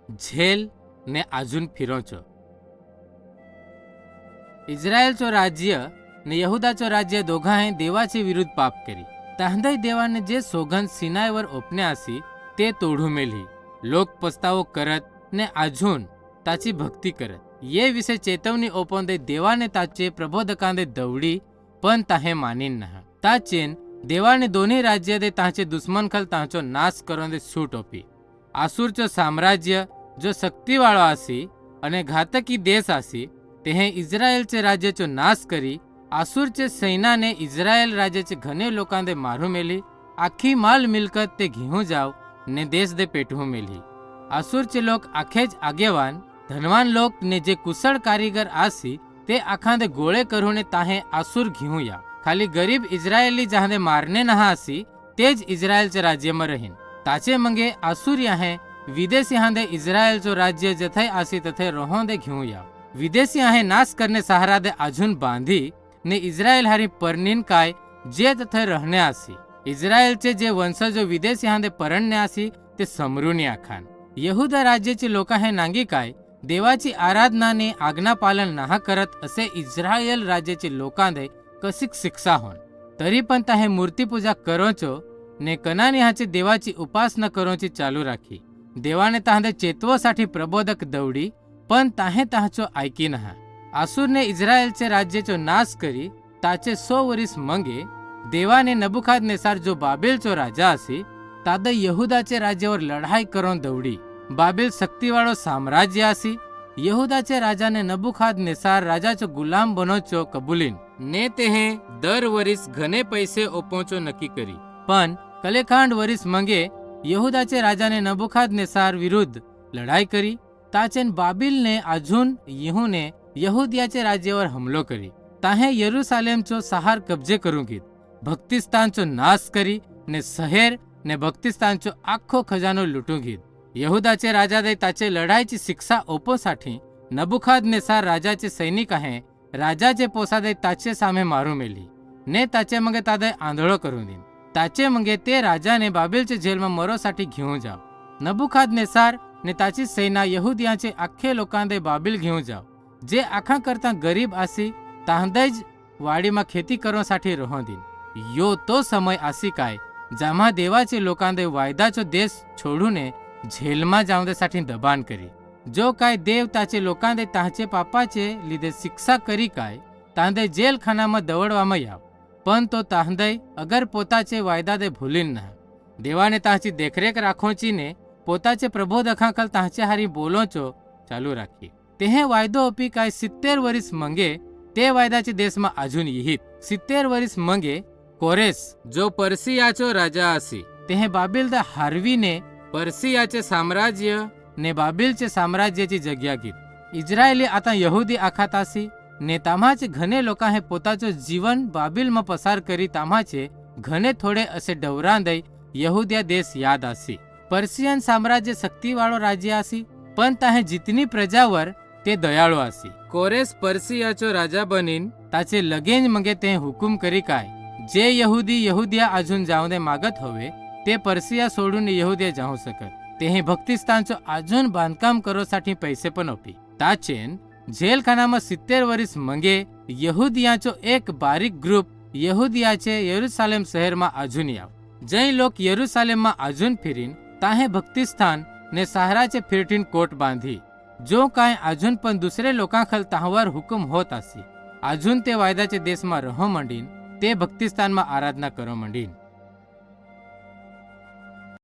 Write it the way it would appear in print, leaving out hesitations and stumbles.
झेल ने अजून फिरोचो। इस्रायलचो राज्य ने यहुदाचो राज्य दोघांनी देवाचे विरुद्ध पाप करी। तांदय देवाने जे सोगंद सिनायवर ओपणे आसी ते तोडू मेली। लोक पस्तावो करत ने अजून ताची भक्ती करत। ये विषय चेतवणी ओपन दे देवाने ताचे प्रबोधकांदे दवडी पण ताहे मानीन नहा। ताचेन देवाने दोन्ही राज्य दे ताचे दुश्मन खल तांचो नाश करून दे सूट ओपी। आसूरचो साम्राज्य जो शक्तिवाळो आसी अने घातकी देश आसी तेहे इस्रायलचे राज्याचो नाश करी। आसूरचे सैन्याने इस्रायल राज्याचे घणे लोकांदे मारू मेली। आखी माल मिलकत ते घेऊन जाव ने देश दे पेटवू मेली। आसूरचे लोक आखेज आगेवान धनवान लोक ने जे कुशळ कारीगर आसी ते आखांदे गोळे करून ताहे आसूर घेऊन या। खाली गरीब इस्रायली जहांदे मारने नहा आसी तेज इस्रायलचे राज्य में रहीन। ताचे मंगे आसूर याहे विदेशी हांदे इस्रायलचो राज्य जथे आसी तथे रोहोंदे घेऊन या। विदेशी आहे नाश करने सहारा दे अजून बांधी ने इस्रायल हारी परनीन काय जे तथे रहने आसी। इस्रायलचे जे वंशज विदेशी हांदे परणने आसी ते समरून आखान। यहुदा राज्याची लोक हे नांगी काय देवाची आराधना ने आज्ञा पालन नहा करत असे इस्रायल राज्याची लोकांदे कसिक शिक्षा होन। तरी पण ताहे मूर्तिपूजा करोचो ने कनानी हाचे देवाची उपासना करोची चालू राखी। देवाने तांदे चेतवोसाठी प्रबोधक दवडी पण ताहे ताहाचो ऐकी नहा। आसूरने इस्रायलचे राज्याचो नाश करी ताचे 100 वरीस मंगे देवाने नबुखादनेसार जो बाबेलचो राजा आसी ताद यहुदाचे राज्यावर लढाई करून दवडी। बाबेल शक्तिवाळो साम्राज्य आसी। यहुदाचे राजाने नबुखादनेसार राजाचो गुलाम बनोचो कबुलीन ने तेहे दर वरीस घणे पैसे ओपोचो नक्की करी। पण कलेखांड वरीस मंगे यहुदाचे राजाने नबुखादनेसार विरुद्ध लढाई करी। ताचेन बाबिलने अजून येहूने यहुदियाचे राज्यावर हमलो करी। ताहे यरूशलेमचो सहार कब्जे करू घेत भक्तिस्थानचो नाश करी ने शहर ने भक्तिस्थानचो आखो खजानो लुटू घेत। यहुदाचे राजा दे ताचे लढाईची शिक्षा ओपोसाठी नबुखादनेसार राजाचे सैनिक आहे राजाचे पोसादे ताचे सामे मारू मेली ने ताचे मंगे तादे आंधळो करून दिन। ताचे मंगे ते राजाने बाबिलचे जेलमा मरोसाठी घेऊन जाव। नबुखादनेसार ने ताची सेना यहुदियाचे आखे लोकांदे बाबिल घेऊन जाव जे आखा करता गरीब आसी तांदज वाडीमा खेती करण्यासाठी रहो दिन। यो तो समय आसी काय जामा देवाचे लोकांदे वायदाचो देश छोडूने झेलमा जावदेसाठी दबाण करी। जो काय देव ताचे लोकांदे ताचे पापाचे लिधे शिक्षा करी काय तांदे जेल खानामा दवडवामा याव। पण तो तांदय अगर पोताचे वायदा दे भूलीन ना। देवाने ताची देखरेख राखोची ने पोताचे प्रबोधकांकल ताचे हारी बोलोचो चालू राखी। तेहे वायदो ओपी काय 70 वरीस मंगे ते वायदाचे देशमा अजून येहीत। 70 वरीस मंगे कोरेस जो पर्सियाचो राजा आसी तेहे बाबिल द हारवीने पर्सियाचे साम्राज्य ने बाबिलचे साम्राज्याची जग्या घेत। इस्रायली आता यहुदी आखात आसी ने तामाचे घणे लोका हे पोताचो जीवन बाबिलमा पसार करी तामाचे घणे थोडे असे डवरांदय यहुदिया देश याद आसी। पर्सियन साम्राज्य शक्तिवाळो राज्य आसी पण ताहे जितनी प्रजावर ते दयाळू आसी। कोरेस पर्सियाचो राजा बनीन ताचे लगेज मंगे ते हुकुम करी काय जे यहुदी यहुदिया अजून जाऊ दे मागत हवे ते पर्सिया सोडून यहुदिया जाऊ शकत। तेहे भक्तिस्थानचो अजून बांधकाम करोसाठी पैसे पण ओपी। ताचेन जेलखानामा 70 वरीस मंगे यहुदियाचो एक बारीक ग्रुप यहुदियाचे यरूशलेम शहरमा अजून याव। जै लोक यरूशलेममा अजून फिरीन ताहे भक्तिस्थान ने सहाराचे फिरटीन कोट बांधी। जो काय अजून पण दुसरे लोकांखल ताहवर हुकुम होत आसी अजून ते वायदाचे देशमा रहो मंडीन ते भक्तिस्थानमा आराधना करो मंडीन।